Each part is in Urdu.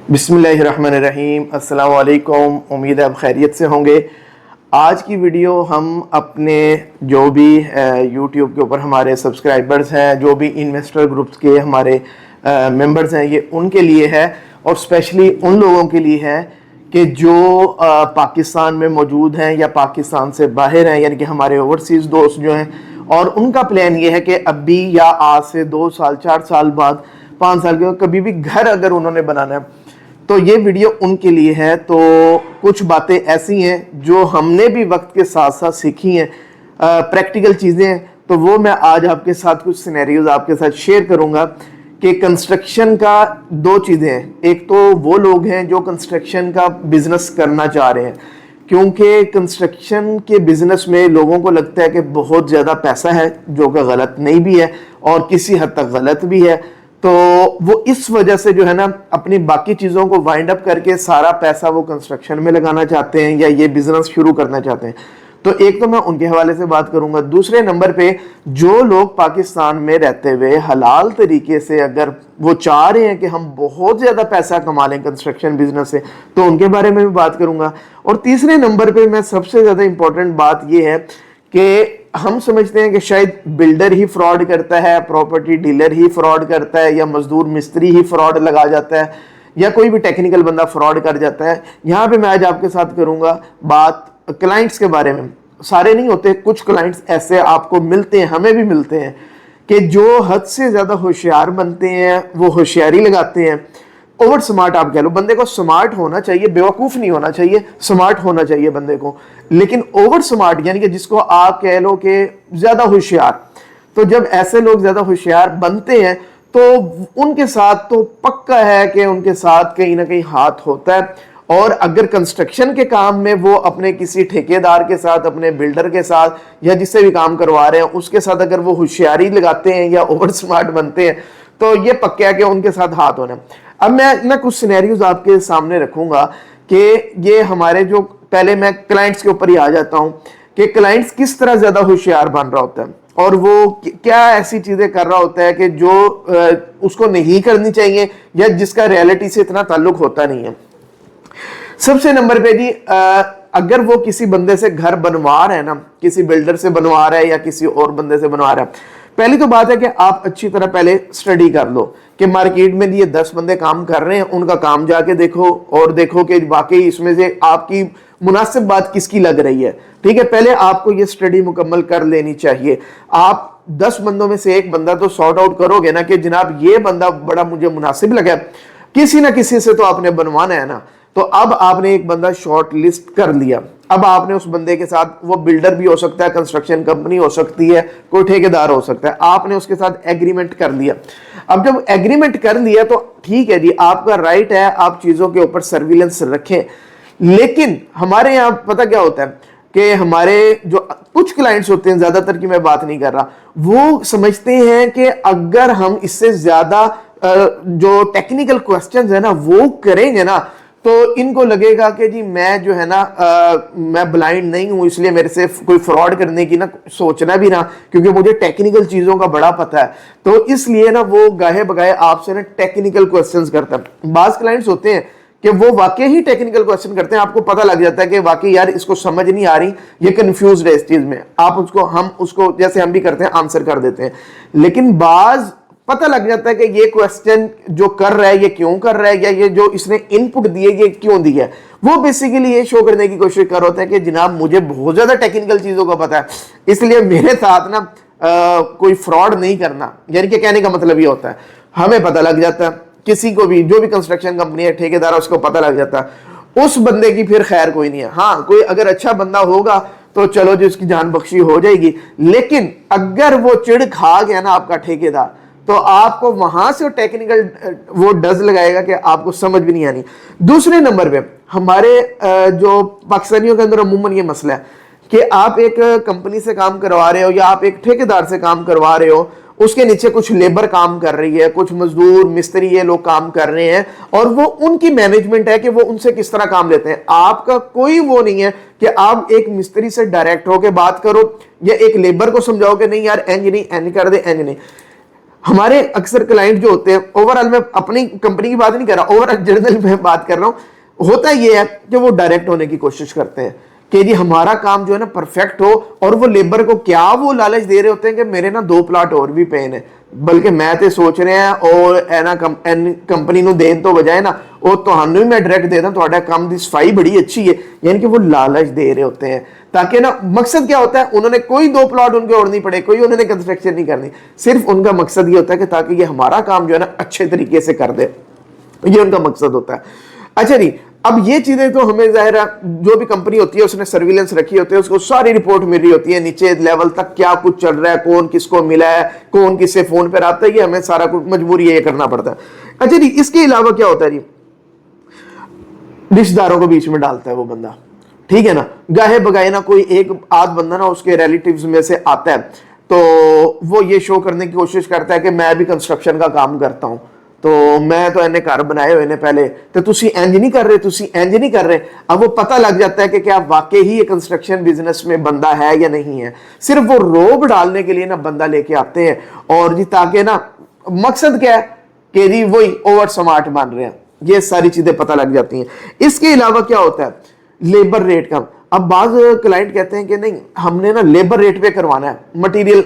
بسم اللہ الرحمن الرحیم۔ السلام علیکم، امید ہے آپ خیریت سے ہوں گے۔ آج کی ویڈیو ہم اپنے جو بھی یوٹیوب کے اوپر ہمارے سبسکرائبرز ہیں، جو بھی انویسٹر گروپس کے ہمارے ممبرز ہیں، یہ ان کے لیے ہے اور اسپیشلی ان لوگوں کے لیے ہے کہ جو پاکستان میں موجود ہیں یا پاکستان سے باہر ہیں، یعنی کہ ہمارے اوورسیز دوست جو ہیں، اور ان کا پلان یہ ہے کہ اب بھی یا آج سے 2 سال 4 سال بعد 5 سال کے کبھی بھی گھر اگر انہوں نے بنانا ہے تو یہ ویڈیو ان کے لیے ہے۔ تو کچھ باتیں ایسی ہیں جو ہم نے بھی وقت کے ساتھ ساتھ سیکھی ہیں، پریکٹیکل چیزیں ہیں، تو وہ میں آج آپ کے ساتھ کچھ سینیریوز آپ کے ساتھ شیئر کروں گا کہ کنسٹرکشن کا 2 چیزیں ہیں۔ ایک تو وہ لوگ ہیں جو کنسٹرکشن کا بزنس کرنا چاہ رہے ہیں، کیونکہ کنسٹرکشن کے بزنس میں لوگوں کو لگتا ہے کہ بہت زیادہ پیسہ ہے، جو کہ غلط نہیں بھی ہے اور کسی حد تک غلط بھی ہے۔ تو وہ اس وجہ سے جو ہے نا اپنی باقی چیزوں کو وائنڈ اپ کر کے سارا پیسہ وہ کنسٹرکشن میں لگانا چاہتے ہیں یا یہ بزنس شروع کرنا چاہتے ہیں۔ تو ایک تو میں ان کے حوالے سے بات کروں گا۔ دوسرے نمبر پہ جو لوگ پاکستان میں رہتے ہوئے حلال طریقے سے اگر وہ چاہ رہے ہیں کہ ہم بہت زیادہ پیسہ کما لیں کنسٹرکشن بزنس سے، تو ان کے بارے میں بھی بات کروں گا۔ اور تیسرے نمبر پہ میں سب سے زیادہ امپورٹنٹ بات یہ ہے کہ ہم سمجھتے ہیں کہ شاید بلڈر ہی فراڈ کرتا ہے، پراپرٹی ڈیلر ہی فراڈ کرتا ہے، یا مزدور مستری ہی فراڈ لگا جاتا ہے، یا کوئی بھی ٹیکنیکل بندہ فراڈ کر جاتا ہے۔ یہاں پہ میں آج آپ کے ساتھ کروں گا بات کلائنٹس کے بارے میں۔ سارے نہیں ہوتے، کچھ کلائنٹس ایسے آپ کو ملتے ہیں، ہمیں بھی ملتے ہیں، کہ جو حد سے زیادہ ہوشیار بنتے ہیں، وہ ہوشیاری لگاتے ہیں۔ اوور سمارٹ آپ کہہ لو، بندے کو سمارٹ ہونا چاہیے، بیوقوف نہیں ہونا چاہیے، سمارٹ ہونا چاہیے بندے کو، لیکن اوور سمارٹ یعنی کہ جس کو آپ کہہ لو کہ زیادہ ہوشیار۔ تو جب ایسے لوگ زیادہ ہوشیار بنتے ہیں تو ان کے ساتھ تو پکا ہے کہ ان کے ساتھ کہیں نہ کہیں ہاتھ ہوتا ہے۔ اور اگر کنسٹرکشن کے کام میں وہ اپنے کسی ٹھیکیدار کے ساتھ، اپنے بلڈر کے ساتھ، یا جس سے بھی کام کروا رہے ہیں اس کے ساتھ اگر وہ ہوشیاری لگاتے ہیں یا اوور سمارٹ بنتے ہیں تو یہ پکا ہے کہ ان کے ساتھ ہاتھ ہونا ہے۔ اب میں کچھ سینیریوز آپ کے سامنے رکھوں گا کہ یہ ہمارے جو پہلے میں کلائنٹس کے اوپر ہی آ جاتا ہوں کہ کلائنٹس کس طرح زیادہ ہوشیار بن رہا ہوتا ہے اور وہ کیا ایسی چیزیں کر رہا ہوتا ہے کہ جو اس کو نہیں کرنی چاہیے یا جس کا ریئلٹی سے اتنا تعلق ہوتا نہیں ہے۔ سب سے نمبر پہ جی، اگر وہ کسی بندے سے گھر بنوا رہے ہیں نا، کسی بلڈر سے بنوا رہا ہے یا کسی اور بندے سے بنوا رہا ہے، پہلی تو بات ہے کہ آپ اچھی طرح پہلے سٹڈی کر لو کہ مارکیٹ میں یہ 10 بندے کام کر رہے ہیں، ان کا کام جا کے دیکھو اور دیکھو کہ واقعی اس میں سے آپ کی مناسب بات کس کی لگ رہی ہے۔ ٹھیک ہے، پہلے آپ کو یہ سٹڈی مکمل کر لینی چاہیے۔ آپ 10 بندوں میں سے ایک بندہ تو سارٹ آؤٹ کرو گے نا کہ جناب یہ بندہ بڑا مجھے مناسب لگا، کسی نہ کسی سے تو آپ نے بنوانا ہے نا۔ تو اب آپ نے ایک بندہ شارٹ لسٹ کر لیا، اب آپ نے اس بندے کے ساتھ، وہ بلڈر بھی ہو سکتا ہے، کنسٹرکشن کمپنی ہو سکتی ہے، کوئی ٹھیکیدار ہو سکتا ہے، آپ نے اس کے ساتھ ایگریمنٹ کر لیا۔ اب جب ایگریمنٹ کر لیا تو ٹھیک ہے جی، آپ کا رائٹ ہے آپ چیزوں کے اوپر سرویلنس رکھیں، لیکن ہمارے یہاں پتہ کیا ہوتا ہے کہ ہمارے جو کچھ کلائنٹس ہوتے ہیں، زیادہ تر کی میں بات نہیں کر رہا، وہ سمجھتے ہیں کہ اگر ہم اس سے زیادہ جو ٹیکنیکل کوسچنز ہیں نا وہ کریں گے نا تو ان کو لگے گا کہ جی میں جو ہے نا میں بلائنڈ نہیں ہوں، اس لیے میرے سے کوئی فراڈ کرنے کی نا سوچنا بھی نہ، کیونکہ مجھے ٹیکنیکل چیزوں کا بڑا پتہ ہے۔ تو اس لیے نا وہ گاہے بگاہے آپ سے نا ٹیکنیکل کوسچنز کرتا ہے۔ بعض کلائنٹس ہوتے ہیں کہ وہ واقعی ہی ٹیکنیکل کوسچن کرتے ہیں، آپ کو پتہ لگ جاتا ہے کہ واقعی یار اس کو سمجھ نہیں آ رہی، یہ کنفیوزڈ ہے اس چیز میں، آپ ہم اس کو جیسے ہم بھی کرتے ہیں آنسر کر دیتے ہیں۔ لیکن بعض پتہ لگ جاتا ہے کہ یہ کوسچن جو کر رہا ہے یہ کیوں کر رہا ہے، یا یہ جو اس نے ان پٹ دیے یہ کیوں دی ہے۔ وہ بیسیکلی یہ شو کرنے کی کوشش کر رہا ہوتا ہے کہ جناب مجھے بہت زیادہ ٹیکنیکل چیزوں کا پتہ ہے، اس لیے میرے ساتھ نا کوئی فراڈ نہیں کرنا۔ یعنی کہ کہنے کا مطلب یہ ہوتا ہے ہمیں پتہ لگ جاتا ہے، کسی کو بھی جو بھی کنسٹرکشن کمپنی ہے، ٹھیکیدار ہے، اس کو پتہ لگ جاتا ہے، اس بندے کی پھر خیر کوئی نہیں ہے۔ ہاں کوئی اگر اچھا بندہ ہوگا تو چلو جی اس کی جان بخشی ہو جائے گی، لیکن اگر وہ چڑ کھا گیا نا آپ کا ٹھیکیدار تو آپ کو وہاں سے ٹیکنیکل وہ ڈز لگائے گا کہ آپ کو سمجھ بھی نہیں آنی۔ دوسرے نمبر پہ ہمارے جو پاکستانیوں کے اندر عموماً یہ مسئلہ ہے کہ آپ ایک کمپنی سے کام کروا رہے ہو یا آپ ایک ٹھیکیدار سے کام کروا رہے ہو، اس کے نیچے کچھ لیبر کام کر رہی ہے، کچھ مزدور مستری یہ لوگ کام کر رہے ہیں، اور وہ ان کی مینجمنٹ ہے کہ وہ ان سے کس طرح کام لیتے ہیں۔ آپ کا کوئی وہ نہیں ہے کہ آپ ایک مستری سے ڈائریکٹ ہو کے بات کرو یا ایک لیبر کو سمجھاؤ کہ نہیں یار اینج نہیں، اینج کر دے، اینج نہیں۔ ہمارے اکثر کلائنٹ جو ہوتے ہیں, اوور آل میں اپنی کمپنی کی بات نہیں کر رہا, اوور آل جنرل میں بات کر رہا ہوں, ہوتا یہ ہے کہ وہ ڈائریکٹ ہونے کی کوشش کرتے ہیں کہ جی ہمارا کام جو ہے نا پرفیکٹ ہو, اور وہ لیبر کو کیا وہ لالچ دے رہے ہوتے ہیں کہ میرے نا 2 پلاٹ اور بھی پین ہے, بلکہ میں تے سوچ رہے ہیں اور کمپنی نو دین تو بجائے نا وہ تہانوں ہی میں ڈائریکٹ دے داں, تہاڈا کام دی صفائی بڑی اچھی ہے, یعنی کہ وہ لالچ دے رہے ہوتے ہیں تاکہ نا مقصد کیا ہوتا ہے, انہوں نے کوئی 2 پلاٹ ان کے اور نہیں پڑے, کوئی انہوں نے کنسٹرکشن نہیں کرنی, صرف ان کا مقصد یہ ہوتا ہے کہ تاکہ یہ ہمارا کام جو ہے نا اچھے طریقے سے کر دے, یہ ان کا مقصد ہوتا ہے. اچھا جی, اب یہ چیزیں تو ہمیں ظاہر ہے جو بھی کمپنی ہوتی ہے اس نے سرویلنس رکھی ہوتی ہے, اس کو ساری رپورٹ مل رہی ہوتی ہے نیچے لیول تک کیا کچھ چل رہا ہے, کون کس کو ملا ہے, کون کس سے فون پہ رابطہ ہے, یہ ہمیں سارا کچھ مجبوری ہے یہ کرنا پڑتا ہے. اچھا جی, اس کے علاوہ کیا ہوتا ہے جی, رشتہ داروں کو بیچ میں ڈالتا ہے وہ بندہ, ٹھیک ہے نا, گاہے بگائے نا کوئی ایک آدھ بندہ نا اس کے ریلیٹیوز میں سے آتا ہے تو وہ یہ شو کرنے کی کوشش کرتا ہے کہ میں بھی کنسٹرکشن کا کام کرتا ہوں, تو میں تو انہیں گھر بنائے ہوئے نے پہلے, تو تسی انج نہیں کر رہے, تسی انج نہیں کر رہے. اب وہ پتہ لگ جاتا ہے کہ کیا واقعی ہی یہ کنسٹرکشن بزنس میں بندہ ہے یا نہیں ہے, صرف وہ روب ڈالنے کے لیے نا بندہ لے کے آتے ہیں, اور جی تاکہ نا مقصد کیا ہے کہ جی وہی اوور سمارٹ بن رہے ہیں, یہ ساری چیزیں پتہ لگ جاتی ہیں. اس کے علاوہ کیا ہوتا ہے, لیبر ریٹ کا. اب بعض کلائنٹ کہتے ہیں کہ نہیں ہم نے نا لیبر ریٹ پہ کروانا ہے, مٹیریل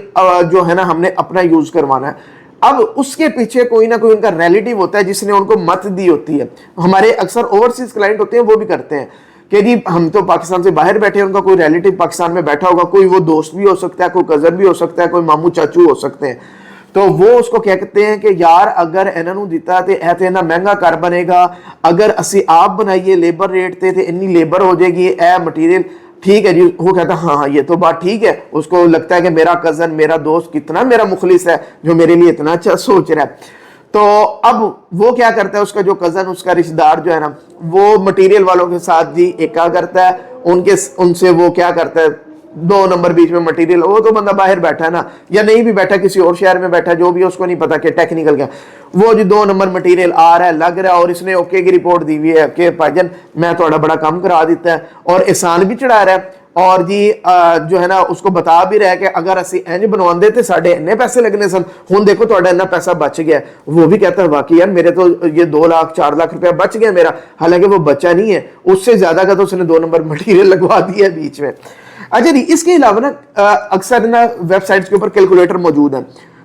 جو ہے نا ہم نے اپنا یوز کروانا ہے. اب اس کے پیچھے کوئی نہ کوئی ان کا ریلیٹیو ہوتا ہے جس نے ان کو مت دی ہوتی ہے. ہمارے اکثر اوورسیز کلائنٹ ہوتے ہیں وہ بھی کرتے ہیں کہ جی ہم تو پاکستان سے باہر بیٹھے ہیں, ان کا کوئی ریلیٹیو پاکستان میں بیٹھا ہوگا, کوئی وہ دوست بھی ہو سکتا ہے, کوئی کزن بھی ہو سکتا ہے, کوئی ماموں چاچو ہو سکتے ہیں, تو وہ اس کو کہتے ہیں کہ یار اگر انہوں نے دیتا تے اے تے نا مہنگا کر بنے گا, اگر اسی آپ بنائیے لیبر ریٹ تے انی لیبر ہو جائے گی, اے مٹیریل ٹھیک ہے جی. وہ کہتا ہے ہاں یہ تو بات ٹھیک ہے, اس کو لگتا ہے کہ میرا کزن میرا دوست کتنا میرا مخلص ہے جو میرے لیے اتنا اچھا سوچ رہا ہے. تو اب وہ کیا کرتا ہے, اس کا جو کزن اس کا رشتہ دار جو ہے نا وہ مٹیریل والوں کے ساتھ جی ایکا کرتا ہے, ان سے وہ کیا کرتا ہے 2 نمبر بیچ میں مٹیریل, وہ تو بندہ باہر بیٹھا ہے نا یا نہیں بھی بیٹھا کسی اور شہر میں بیٹھا, جو بھی اس کو نہیں پتا کہ ٹیکنیکل کیا, وہ جو 2 نمبر مٹیریل آ رہا ہے لگ رہا ہے, اور اس نے اوکے کی رپورٹ دی ہوئی ہے کہ بھائی جان میں تھوڑا بڑا کام کرا دیتا ہے, اور احسان بھی چڑھا رہا ہے, اور جی جو ہے نا اس کو بتا بھی رہا ہے کہ اگر اسی انج بنوان دے تے ساڈے اتنے پیسے لگنے سن, ہن دیکھو تہاڈا اتنا پیسہ بچ گیا. وہ بھی کہتا ہے واقعی یار میرے تو یہ 2 لاکھ 4 لاکھ روپیہ بچ گیا میرا, حالانکہ وہ بچا نہیں ہے, اس سے زیادہ کا تو اس نے 2 نمبر مٹیریل لگوا دیا ہے بیچ میں. اچھا جی, اس کے علاوہ نا اکثر نا ویب سائٹس کے اوپر کیلکولیٹر موجود ہیں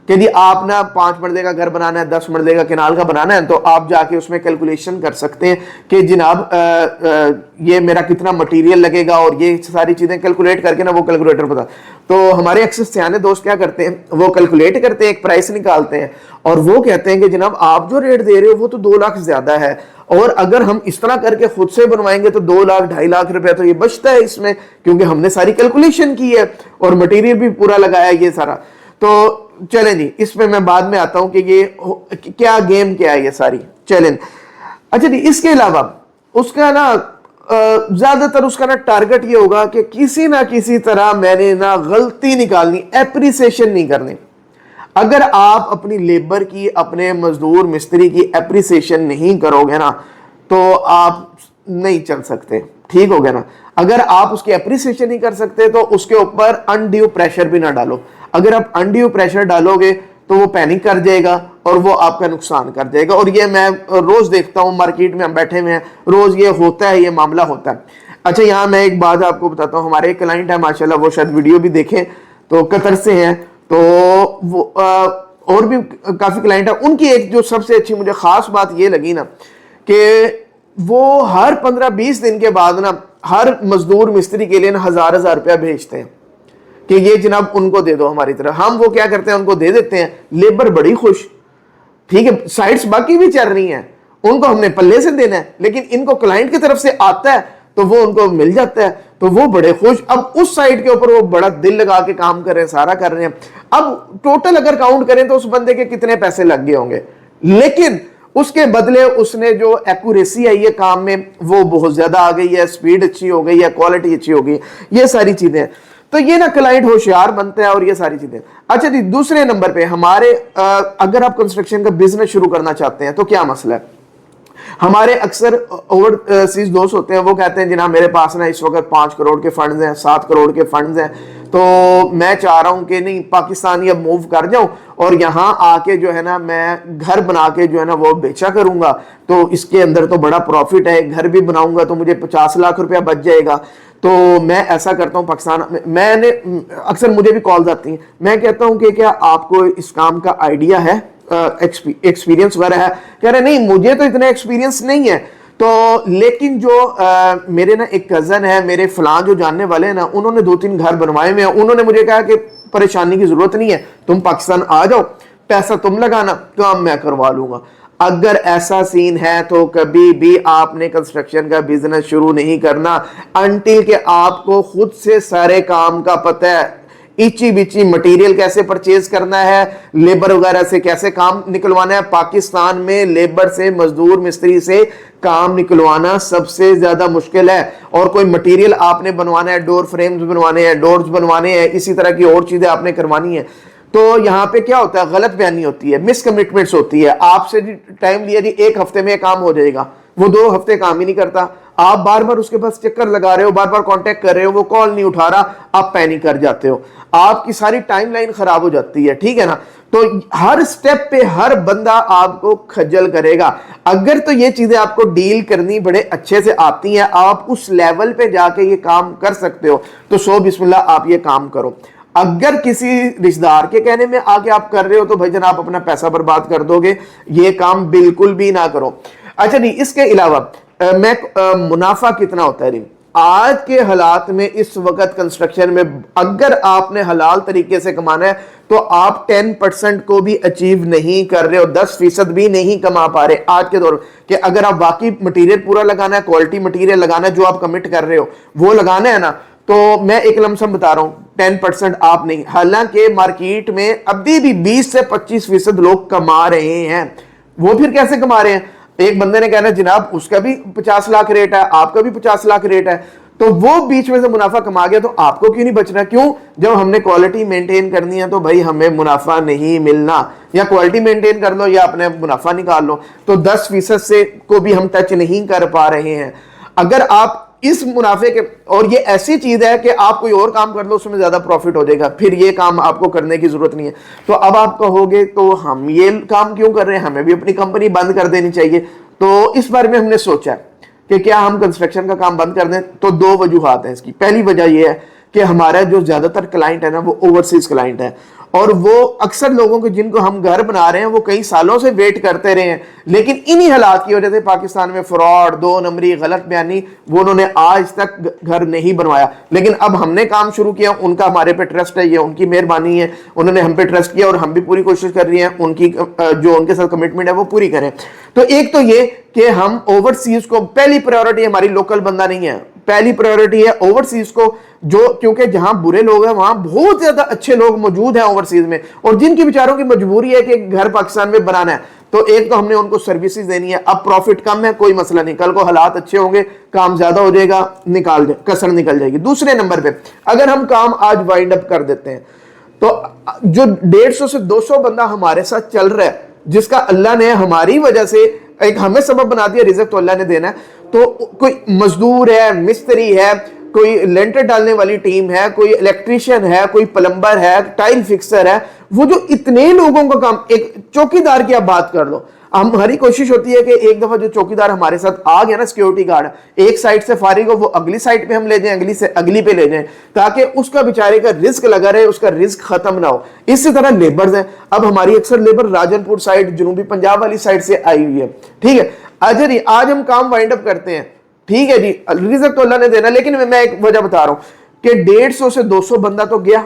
کہ جی آپ نا 5 مرلے کا گھر بنانا ہے, 10 مرلے کا کنال کا بنانا ہے, تو آپ جا کے اس میں کیلکولیشن کر سکتے ہیں کہ جناب یہ میرا کتنا مٹیریل لگے گا, اور یہ ساری چیزیں کیلکولیٹ کر کے نا وہ کیلکولیٹر پتا. تو ہمارے اکثر سیانے دوست کیا کرتے ہیں, وہ کیلکولیٹ کرتے ہیں, ایک پرائس نکالتے ہیں, اور وہ کہتے ہیں کہ جناب آپ جو ریٹ دے رہے ہو وہ تو 2 لاکھ زیادہ ہے, اور اگر ہم اس طرح کر کے خود سے بنوائیں گے تو 2 لاکھ 2.5 لاکھ روپے تو یہ بچتا ہے اس میں, کیونکہ ہم نے ساری کیلکولیشن کی ہے اور مٹیریل بھی پورا لگایا ہے یہ سارا. تو چلیں جی, اس پہ میں بعد میں آتا ہوں کہ یہ کیا گیم کیا ہے یہ ساری چیلنج. اچھا جی, اس کے علاوہ اس کا نا زیادہ تر اس کا نا ٹارگٹ یہ ہوگا کہ کسی نہ کسی طرح میں نے نا غلطی نکالنی, اپریسیشن نہیں کرنی. اگر آپ اپنی لیبر کی, اپنے مزدور مستری کی اپریسیشن نہیں کرو گے نا تو آپ نہیں چل سکتے, ٹھیک ہو گیا نا. اگر آپ اس کی اپریسیشن نہیں کر سکتے تو اس کے اوپر انڈیو پریشر بھی نہ ڈالو. اگر آپ انڈیو پریشر ڈالو گے تو وہ پینک کر جائے گا اور وہ آپ کا نقصان کر جائے گا. اور یہ میں روز دیکھتا ہوں, مارکیٹ میں ہم بیٹھے ہوئے ہیں, روز یہ ہوتا ہے, یہ معاملہ ہوتا ہے. اچھا یہاں میں ایک بات آپ کو بتاتا ہوں, ہمارے ایک کلائنٹ ہے ماشاءاللہ, وہ شاید ویڈیو بھی دیکھیں, تو قطر سے ہیں, تو وہ اور بھی کافی کلائنٹ ہیں. ان کی ایک جو سب سے اچھی مجھے خاص بات یہ لگی نا کہ وہ ہر 15-20 دن کے بعد نا ہر مزدور مستری کے لیے نا 1000 روپیہ بھیجتے ہیں کہ یہ جناب ان کو دے دو ہماری طرح. ہم وہ کیا کرتے ہیں, ان کو دے دیتے ہیں, لیبر بڑی خوش, ٹھیک ہے, سائٹس باقی بھی چل رہی ہیں, ان کو ہم نے پلے سے دینا ہے, لیکن ان کو کلائنٹ کی طرف سے آتا ہے تو وہ ان کو مل جاتا ہے, تو وہ بڑے خوش. اب اس سائٹ کے اوپر وہ بڑا دل لگا کے کام کر رہے ہیں, سارا کر رہے ہیں. اب ٹوٹل اگر کاؤنٹ کریں تو اس بندے کے کتنے پیسے لگ گئے ہوں گے, لیکن اس کے بدلے اس نے جو ایکوریسی آئی ہے کام میں وہ بہت زیادہ آ گئی ہے, سپیڈ اچھی ہو گئی ہے, کوالٹی اچھی ہو گئی, یہ ساری چیزیں. تو یہ نا کلائنٹ ہوشیار بنتا ہے اور یہ ساری چیزیں. اچھا جی, دوسرے نمبر پہ ہمارے اگر آپ کنسٹرکشن کا بزنس شروع کرنا چاہتے ہیں تو کیا مسئلہ ہے. ہمارے اکثر اوورسیز دوست ہوتے ہیں, وہ کہتے ہیں جناب میرے پاس نا اس وقت 5 کروڑ کے فنڈز ہیں, 7 کروڑ کے فنڈز ہیں, تو میں چاہ رہا ہوں کہ نہیں پاکستانی اب موو کر جاؤں اور یہاں آ کے جو ہے نا میں گھر بنا کے جو ہے نا وہ بیچا کروں گا, تو اس کے اندر تو بڑا پروفٹ ہے, گھر بھی بناؤں گا تو مجھے 50 لاکھ روپیہ بچ جائے گا. تو میں ایسا کرتا ہوں پاکستان میں نے اکثر مجھے بھی کالز آتی ہیں, میں کہتا ہوں کہ کیا آپ کو اس کام کا آئیڈیا ہے, ایکسپیرینس وغیرہ ہے؟ کہہ رہے نہیں مجھے تو اتنا ایکسپیرینس نہیں ہے. تو لیکن جو میرے نا ایک کزن ہے, میرے فلاں جو جاننے والے ہیں نا, انہوں نے 2-3 گھر بنوائے ہوئے ہیں. انہوں نے مجھے کہا کہ پریشانی کی ضرورت نہیں ہے, تم پاکستان آ جاؤ, پیسہ تم لگانا, کام میں کروا لوں گا. اگر ایسا سین ہے تو کبھی بھی آپ نے کنسٹرکشن کا بزنس شروع نہیں کرنا انٹل کہ آپ کو خود سے سارے کام کا پتہ ہے, ایچی بیچی مٹیریل کیسے پرچیز کرنا ہے, لیبر وغیرہ سے کیسے کام نکلوانا ہے. پاکستان میں لیبر سے, مزدور مستری سے کام نکلوانا سب سے زیادہ مشکل ہے. اور کوئی مٹیریل آپ نے بنوانا ہے, ڈور فریمز بنوانے ہیں, ڈورز بنوانے ہیں, اسی طرح کی اور چیزیں آپ نے کروانی ہیں, تو یہاں پہ کیا ہوتا ہے, غلط بیانی ہوتی ہے, مس کمٹمنٹس ہوتی ہے. آپ سے ٹائم لیا جی 1 ہفتے میں کام ہو جائے گا, وہ 2 ہفتے کام ہی نہیں کرتا. آپ بار بار اس کے پاس چکر لگا رہے ہو, بار بار کانٹیکٹ کر رہے ہو, وہ کال نہیں اٹھا رہا, آپ پینک کر جاتے ہو, آپ کی ساری ٹائم لائن خراب ہو جاتی ہے. ٹھیک ہے نا, تو ہر سٹیپ پہ ہر بندہ آپ کو کھجل کرے گا. اگر تو یہ چیزیں آپ کو ڈیل کرنی بڑے اچھے سے آتی ہیں, آپ اس لیول پہ جا کے یہ کام کر سکتے ہو, تو سو بسم اللہ آپ یہ کام کرو. اگر کسی رشتہ دار کے کہنے میں آگے آپ کر رہے ہو تو بھائی جان آپ اپنا پیسہ برباد کر دو گے, یہ کام بالکل بھی نہ کرو. اچھا نہیں, اس کے علاوہ میں منافع کتنا ہوتا ہے نہیں, آج کے حالات میں اس وقت کنسٹرکشن میں اگر آپ نے حلال طریقے سے کمانا ہے تو آپ 10% کو بھی اچیو نہیں کر رہے ہو, 10% بھی نہیں کما پا رہے آج کے دور میں. کہ اگر آپ واقعی مٹیریل پورا لگانا ہے, کوالٹی مٹیریل لگانا ہے, جو آپ کمٹ کر رہے ہو وہ لگانا ہے نا, تو میں ایک لمسم بتا رہا ہوں 10% آپ نہیں. حالانکہ مارکیٹ میں ابھی بھی 20 سے 25% لوگ کما رہے ہیں. وہ پھر کیسے کما رہے ہیں؟ ایک بندے نے کہنا جناب اس کا بھی 50 لاکھ ریٹ ہے, آپ کا بھی 50 لاکھ ریٹ ہے, تو وہ بیچ میں سے منافع کما گیا, تو آپ کو کیوں نہیں بچنا؟ کیوں؟ جب ہم نے کوالٹی مینٹین کرنی ہے تو بھائی ہمیں منافع نہیں ملنا, یا کوالٹی مینٹین کر لو یا اپنے منافع نکال لو. تو 10% سے کو بھی ہم ٹچ نہیں کر پا رہے ہیں. اگر آپ اس منافع کے, اور یہ ایسی چیز ہے کہ آپ کوئی اور کام کر لو اس میں زیادہ پروفٹ ہو جائے گا, پھر یہ کام آپ کو کرنے کی ضرورت نہیں ہے. تو اب آپ کہو گے تو ہم یہ کام کیوں کر رہے ہیں, ہمیں بھی اپنی کمپنی بند کر دینی چاہیے. تو اس بارے میں ہم نے سوچا کہ کیا ہم کنسٹرکشن کا کام بند کر دیں. تو 2 وجوہات ہیں اس کی. پہلی وجہ یہ ہے کہ ہمارا جو زیادہ تر کلائنٹ ہے نا وہ اوورسیز کلائنٹ ہے, اور وہ اکثر لوگوں کو جن کو ہم گھر بنا رہے ہیں وہ کئی سالوں سے ویٹ کرتے رہے ہیں, لیکن انہی حالات کی وجہ سے پاکستان میں فراڈ, 2 نمبری, غلط بیانی, وہ انہوں نے آج تک گھر نہیں بنوایا. لیکن اب ہم نے کام شروع کیا, ان کا ہمارے پہ ٹرسٹ ہے, یہ ان کی مہربانی ہے, انہوں نے ہم پہ ٹرسٹ کیا اور ہم بھی پوری کوشش کر رہی ہیں ان کی جو ان کے ساتھ کمٹمنٹ ہے وہ پوری کریں. تو ایک تو یہ کہ ہم اوورسیز کو, پہلی پریورٹی ہماری لوکل بندہ نہیں ہے, پہلی پریورٹی ہے اوورسیز کو, جو کیونکہ جہاں برے لوگ ہیں وہاں بہت زیادہ اچھے لوگ موجود ہیں اوورسیز میں, اور جن کی بیچاروں کی مجبوری ہے کہ گھر پاکستان میں بنانا ہے. تو ایک تو ہم نے ان کو سروسز دینی ہے. اب پروفٹ کم ہے کوئی مسئلہ نہیں, کل کو حالات اچھے ہوں گے, کام زیادہ ہو جائے گا, کسر نکل جائے گی. دوسرے نمبر پہ اگر ہم کام آج وائنڈ اپ کر دیتے ہیں تو جو 150 سے 200 بندہ ہمارے ساتھ چل رہا ہے, جس کا اللہ نے ہماری وجہ سے ایک ہمیں سبب بنا دیا, رزق تو اللہ نے دینا ہے, تو کوئی مزدور ہے, مستری ہے, کوئی لینٹر ڈالنے والی ٹیم ہے, کوئی الیکٹریشین ہے, کوئی پلمبر ہے, ٹائل فکسر ہے, وہ جو اتنے لوگوں کا کام, ایک چوکیدار کی آپ بات کر لو. ہماری کوشش ہوتی ہے کہ ایک دفعہ جو چوکیدار ہمارے ساتھ آ گیا نا, سیکیورٹی گارڈ, ایک سائٹ سے فارغ ہو وہ اگلی سائٹ پہ ہم لے جائیں, اگلی سے اگلی پہ لے جائیں, تاکہ اس کا بیچارے کا رزق لگا رہے, اس کا رزق ختم نہ ہو. اسی طرح لیبرز ہیں, اب ہماری اکثر لیبر راجن پور سائٹ, جنوبی پنجاب والی سائٹ سے آئی ہوئی ہے. ٹھیک ہے, اچھا جی آج ہم کام وائنڈ اپ کرتے ہیں, ٹھیک ہے جی, رزق تو اللہ نے دینا, لیکن میں ایک وجہ بتا رہا ہوں کہ 150 سے 200 بندہ تو گیا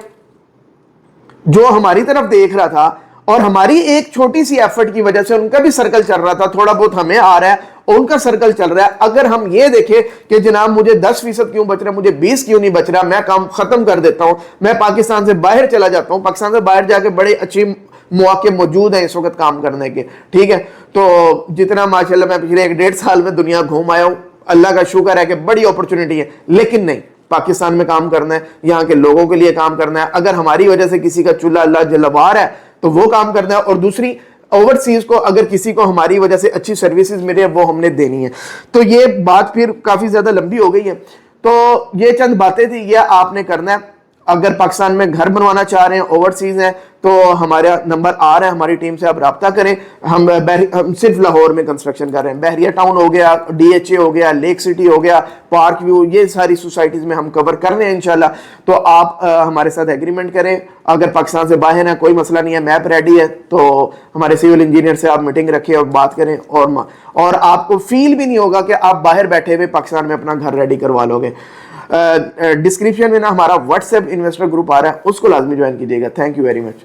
جو ہماری طرف دیکھ رہا تھا, اور ہماری ایک چھوٹی سی ایفرٹ کی وجہ سے ان کا بھی سرکل چل رہا تھا, تھوڑا بہت ہمیں آ رہا ہے, ان کا سرکل چل رہا ہے. اگر ہم یہ دیکھیں کہ جناب مجھے 10% کیوں بچ رہا ہے, مجھے 20 کیوں نہیں بچ رہا, میں کام ختم کر دیتا ہوں, میں پاکستان سے باہر چلا جاتا ہوں, پاکستان سے باہر جا کے بڑے اچھی مواقع موجود ہیں اس وقت کام کرنے کے. ٹھیک ہے, تو جتنا ماشاءاللہ میں پچھلے 1.5 سال میں دنیا گھوم آیا ہوں, اللہ کا شکر ہے کہ بڑی اپرچونٹی ہے, لیکن نہیں, پاکستان میں کام کرنا ہے, یہاں کے لوگوں کے لیے کام کرنا ہے. اگر ہماری وجہ سے کسی کا چولہا اللہ جلوار ہے تو وہ کام کرنا ہے, اور دوسری اوورسیز کو اگر کسی کو ہماری وجہ سے اچھی سروسز ملے وہ ہم نے دینی ہے. تو یہ بات پھر کافی زیادہ لمبی ہو گئی ہے, تو یہ چند باتیں تھی, یہ آپ نے کرنا ہے. اگر پاکستان میں گھر بنوانا چاہ رہے ہیں، اوورسیز ہیں، تو ہمارا نمبر آ رہا ہے، ہماری ٹیم سے آپ رابطہ کریں. ہم صرف لاہور میں کنسٹرکشن کر رہے ہیں. بحریہ ٹاؤن ہو گیا، ڈی ایچ اے ہو گیا، لیک سٹی ہو گیا، پارک ویو، یہ ساری سوسائٹیز میں ہم کور کر رہے ہیں انشاءاللہ. تو آپ ہمارے ساتھ ایگریمنٹ کریں. اگر پاکستان سے باہر ہیں کوئی مسئلہ نہیں ہے، میپ ریڈی ہے، تو ہمارے سول انجینئر سے آپ میٹنگ رکھیں اور بات کریں. اور آپ کو فیل بھی نہیں ہوگا کہ آپ باہر بیٹھے ہوئے پاکستان میں اپنا گھر ریڈی کروا لو گے. ڈسکرپشن میں نا ہمارا واٹس ایپ انویسٹر گروپ آ رہا ہے، اس کو لازمی جوائن کیجیے گا. Thank you very much.